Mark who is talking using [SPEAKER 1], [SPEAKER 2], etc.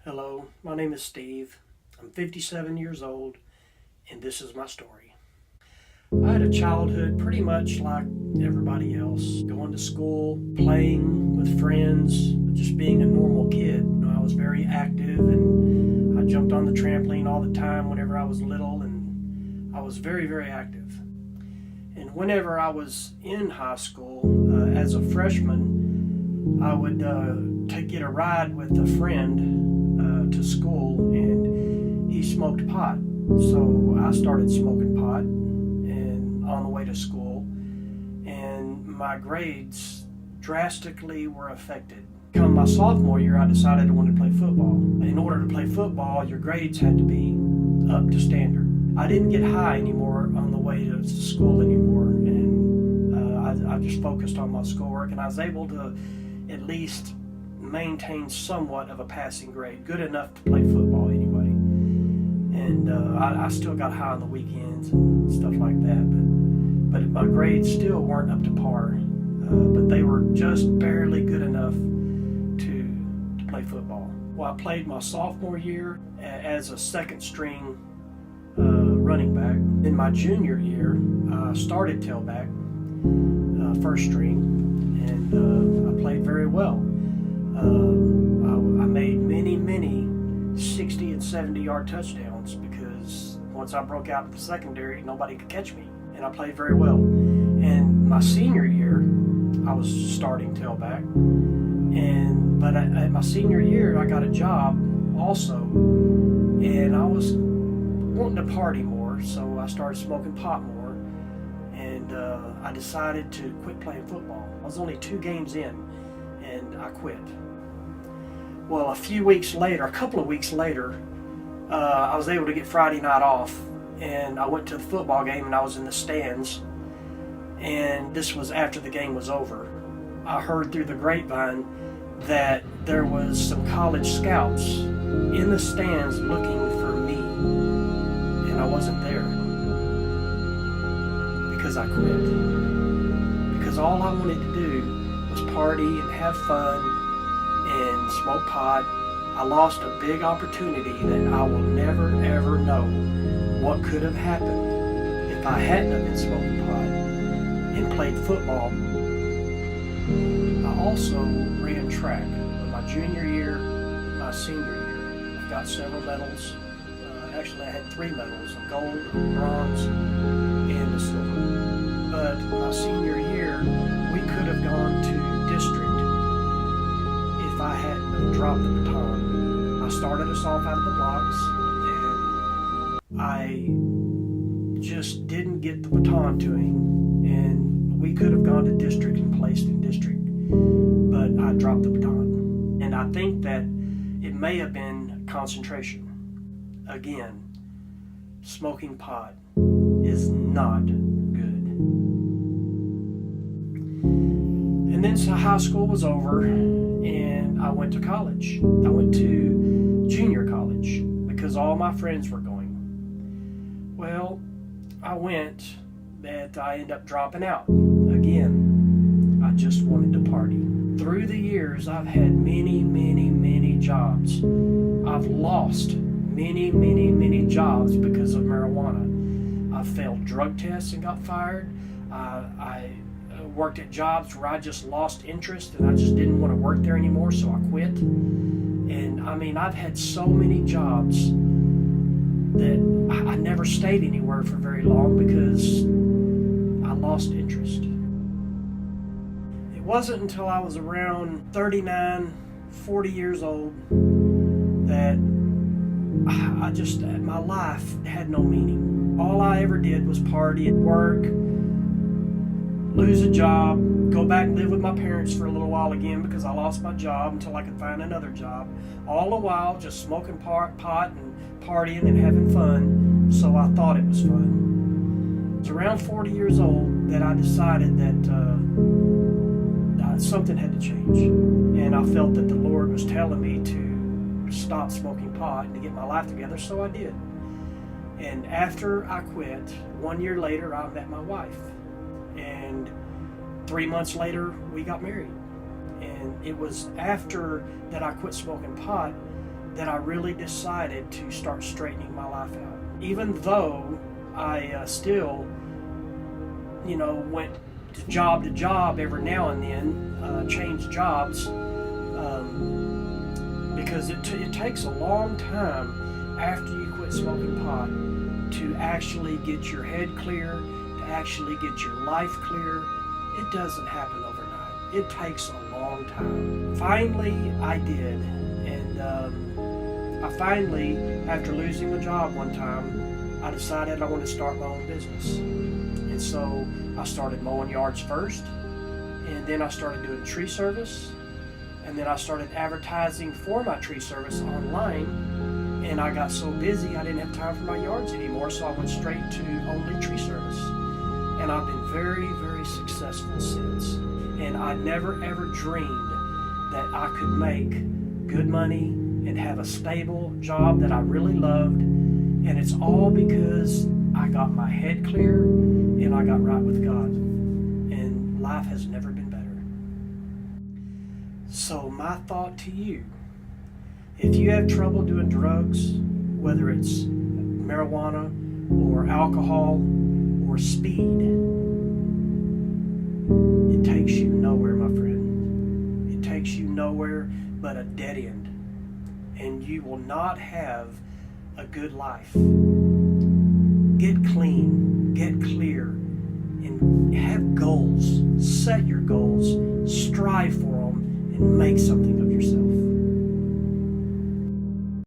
[SPEAKER 1] Hello, my name is Steve. I'm 57 years old, and this is my story. I had a childhood pretty much like everybody else, going to school, playing with friends, just being a normal kid. I was very active, and I jumped on the trampoline all the time whenever I was little, and I was very, very active. And whenever I was in high school, as a freshman, I would get a ride with a friend to school, and he smoked pot. So I started smoking pot and on the way to school, and my grades drastically were affected. Come my sophomore year, I decided I wanted to play football. In order to play football, your grades had to be up to standard. I didn't get high anymore on the way to school anymore, and I just focused on my schoolwork, and I was able to at least maintain somewhat of a passing grade, good enough to play football anyway. And I still got high on the weekends and stuff like that, but my grades still weren't up to par, but they were just barely good enough to play football. Well, I played my sophomore year as a second string running back. In my junior year, I started tailback, first string, and I played very well. I made many 60 and 70 yard touchdowns because once I broke out in the secondary, nobody could catch me, and I played very well. And my senior year, I was starting tailback, but at my senior year, I got a job also, and I was wanting to party more, so I started smoking pot more, and I decided to quit playing football. I was only 2 games in, and I quit. Well, a couple of weeks later, I was able to get Friday night off, and I went to the football game, and I was in the stands, and this was after the game was over. I heard through the grapevine that there was some college scouts in the stands looking for me, and I wasn't there because I quit. Because all I wanted to do was party and have fun and smoke pot. I lost a big opportunity that I will never ever know what could have happened if I hadn't have been smoking pot and played football. I also ran track in my junior year, my senior year. I've got several medals. Actually, I had 3 medals: a gold, bronze, and a silver. But my senior year, we could have gone to district if I hadn't dropped the baton. I started us off out of the blocks, and I just didn't get the baton to him, and we could have gone to district and placed in district, but I dropped the baton. And I think that it may have been concentration. Again, smoking pot is not good. And then so high school was over, and I went to college. I went to junior college because all my friends were going. Well, I went, but I ended up dropping out. Again, I just wanted to party. Through the years, I've had many jobs. I've lost many jobs because of marijuana. I failed drug tests and got fired. I worked at jobs where I just lost interest and I just didn't want to work there anymore, so I quit. And I mean, I've had so many jobs that I never stayed anywhere for very long because I lost interest. It wasn't until I was around 39, 40 years old that my life had no meaning. All I ever did was party and work, lose a job, go back and live with my parents for a little while again because I lost my job until I could find another job. All the while just smoking pot and partying and having fun, so I thought it was fun. It's around 40 years old that I decided that something had to change. And I felt that the Lord was telling me to stop smoking pot and to get my life together, so I did. And after I quit, 1 year later, I met my wife. And 3 months later, we got married. And it was after that I quit smoking pot that I really decided to start straightening my life out. Even though I still, went to job every now and then, changed jobs, because it takes a long time after you quit smoking pot to actually get your head clear, to actually get your life clear. It doesn't happen overnight. It takes a long time. Finally, I did. And I finally, after losing my job one time, I decided I wanted to start my own business. And so I started mowing yards first, and then I started doing tree service, and then I started advertising for my tree service online, and I got so busy I didn't have time for my yards anymore, so I went straight to only tree service. And I've been very, very successful since. And I never ever dreamed that I could make good money and have a stable job that I really loved. And it's all because I got my head clear and I got right with God. And life has never been better. So my thought to you, if you have trouble doing drugs, whether it's marijuana or alcohol or speed, it takes you nowhere, my friend. It takes you nowhere but a dead end. And you will not have a good life. Get clean, get clear, and have goals. Set your goals, strive for them, and make something of it.